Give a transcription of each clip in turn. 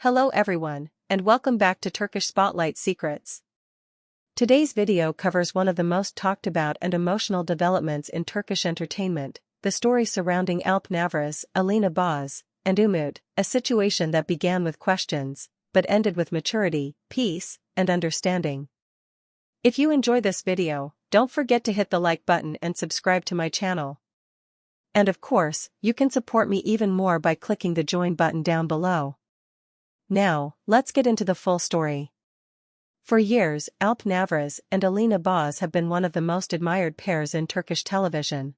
Hello everyone, and welcome back to Turkish Spotlight Secrets. Today's video covers one of the most talked about and emotional developments in Turkish entertainment, the story surrounding Alp Alina, and Umut, a situation that began with questions, but ended with maturity, peace, and understanding. If you enjoy this video, don't forget to hit the like button and subscribe to my channel. And of course, you can support me even more by clicking the join button down below. Now, let's get into the full story. For years, Alp and Alina have been one of the most admired pairs in Turkish television.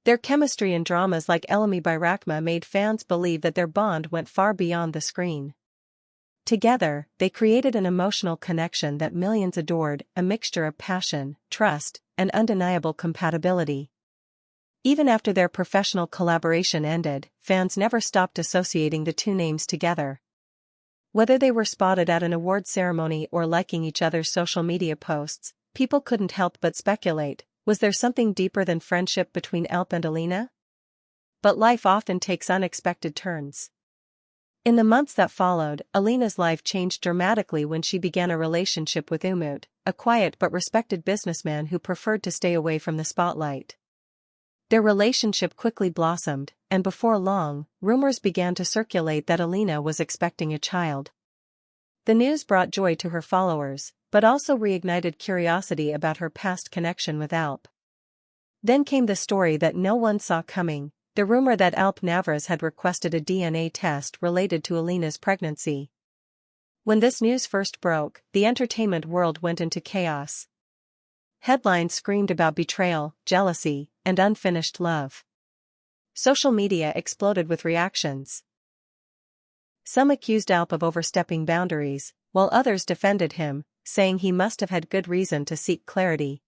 Their chemistry in dramas like Elimi Bayrakma made fans believe that their bond went far beyond the screen. Together, they created an emotional connection that millions adored, a mixture of passion, trust, and undeniable compatibility. Even after their professional collaboration ended, fans never stopped associating the two names together. Whether they were spotted at an award ceremony or liking each other's social media posts, people couldn't help but speculate, was there something deeper than friendship between Alp and Alina? But life often takes unexpected turns. In the months that followed, Alina's life changed dramatically when she began a relationship with Umut, a quiet but respected businessman who preferred to stay away from the spotlight. Their relationship quickly blossomed, and before long, rumors began to circulate that Alina was expecting a child. The news brought joy to her followers, but also reignited curiosity about her past connection with Alp. Then came the story that no one saw coming, the rumor that Alp had requested a DNA test related to Alina's pregnancy. When this news first broke, the entertainment world went into chaos. Headlines screamed about betrayal, jealousy, and unfinished love. Social media exploded with reactions. Some accused Alp of overstepping boundaries, while others defended him, saying he must have had good reason to seek clarity.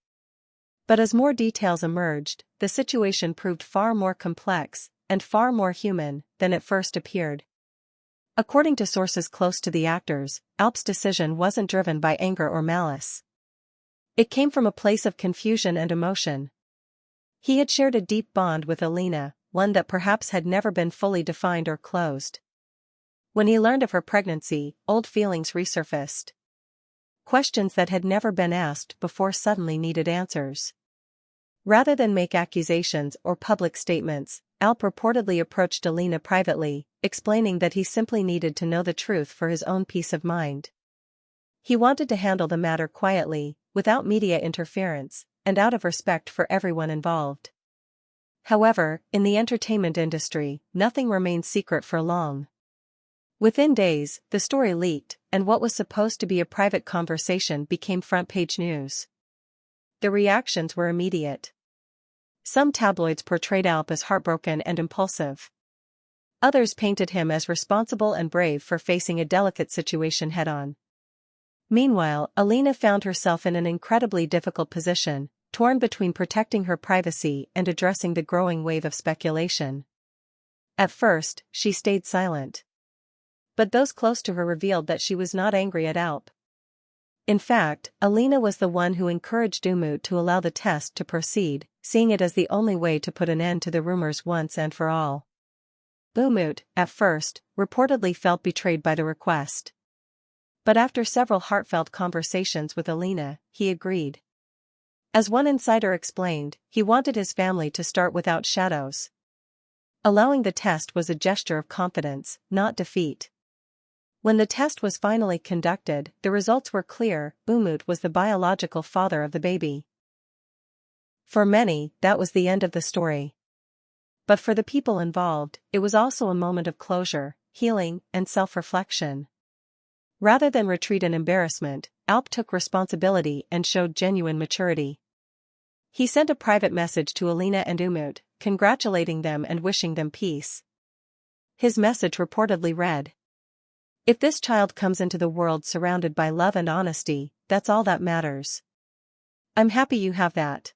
But as more details emerged, the situation proved far more complex, and far more human, than it first appeared. According to sources close to the actors, Alp's decision wasn't driven by anger or malice. It came from a place of confusion and emotion. He had shared a deep bond with Alina, one that perhaps had never been fully defined or closed. When he learned of her pregnancy, old feelings resurfaced. Questions that had never been asked before suddenly needed answers. Rather than make accusations or public statements, Alp reportedly approached Alina privately, explaining that he simply needed to know the truth for his own peace of mind. He wanted to handle the matter quietly, without media interference, and out of respect for everyone involved. However, in the entertainment industry, nothing remains secret for long. Within days, the story leaked, and what was supposed to be a private conversation became front-page news. The reactions were immediate. Some tabloids portrayed Alp as heartbroken and impulsive. Others painted him as responsible and brave for facing a delicate situation head-on. Meanwhile, Alina found herself in an incredibly difficult position, torn between protecting her privacy and addressing the growing wave of speculation. At first, she stayed silent. But those close to her revealed that she was not angry at Alp. In fact, Alina was the one who encouraged Umut to allow the test to proceed, seeing it as the only way to put an end to the rumors once and for all. Umut, at first, reportedly felt betrayed by the request. But after several heartfelt conversations with Alina, he agreed. As one insider explained, he wanted his family to start without shadows. Allowing the test was a gesture of confidence, not defeat. When the test was finally conducted, the results were clear: Umut was the biological father of the baby. For many, that was the end of the story. But for the people involved, it was also a moment of closure, healing, and self-reflection. Rather than retreat in embarrassment, Alp took responsibility and showed genuine maturity. He sent a private message to Alina and Umut, congratulating them and wishing them peace. His message reportedly read, "If this child comes into the world surrounded by love and honesty, that's all that matters. I'm happy you have that."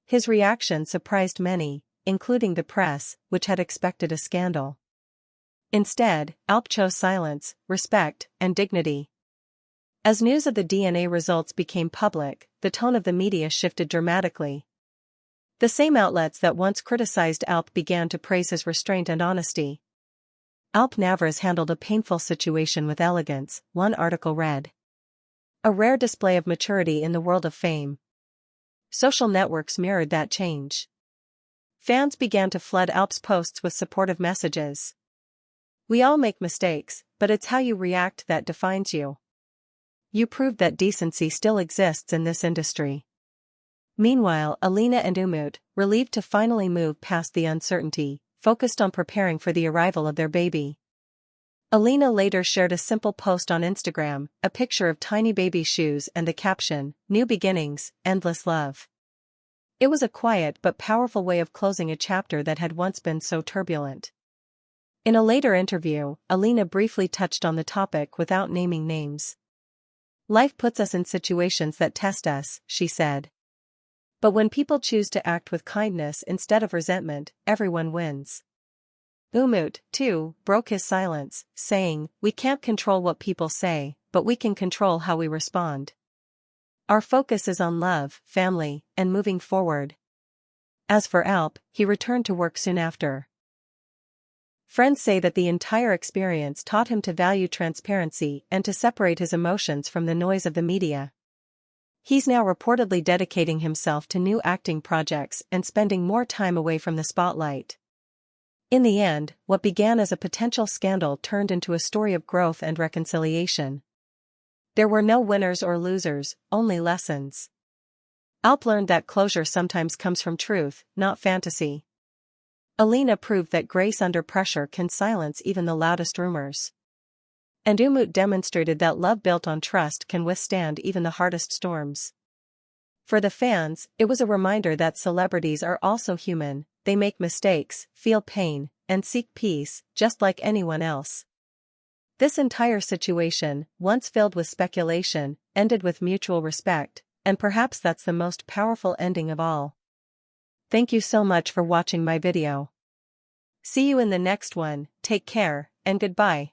His reaction surprised many, including the press, which had expected a scandal. Instead, Alp chose silence, respect, and dignity. As news of the DNA results became public, the tone of the media shifted dramatically. The same outlets that once criticized Alp began to praise his restraint and honesty. Alp handled a painful situation with elegance, one article read. A rare display of maturity in the world of fame. Social networks mirrored that change. Fans began to flood Alp's posts with supportive messages. We all make mistakes, but it's how you react that defines you. You proved that decency still exists in this industry. Meanwhile, Alina and Umut, relieved to finally move past the uncertainty, focused on preparing for the arrival of their baby. Alina later shared a simple post on Instagram, a picture of tiny baby shoes and the caption, "New beginnings, endless love." It was a quiet but powerful way of closing a chapter that had once been so turbulent. In a later interview, Alina briefly touched on the topic without naming names. Life puts us in situations that test us, she said. But when people choose to act with kindness instead of resentment, everyone wins. Umut, too, broke his silence, saying, "We can't control what people say, but we can control how we respond. Our focus is on love, family, and moving forward." As for Alp, he returned to work soon after. Friends say that the entire experience taught him to value transparency and to separate his emotions from the noise of the media. He's now reportedly dedicating himself to new acting projects and spending more time away from the spotlight. In the end, what began as a potential scandal turned into a story of growth and reconciliation. There were no winners or losers, only lessons. Alp learned that closure sometimes comes from truth, not fantasy. Alina proved that grace under pressure can silence even the loudest rumors. And Umut demonstrated that love built on trust can withstand even the hardest storms. For the fans, it was a reminder that celebrities are also human, they make mistakes, feel pain, and seek peace, just like anyone else. This entire situation, once filled with speculation, ended with mutual respect, and perhaps that's the most powerful ending of all. Thank you so much for watching my video. See you in the next one, take care, and goodbye.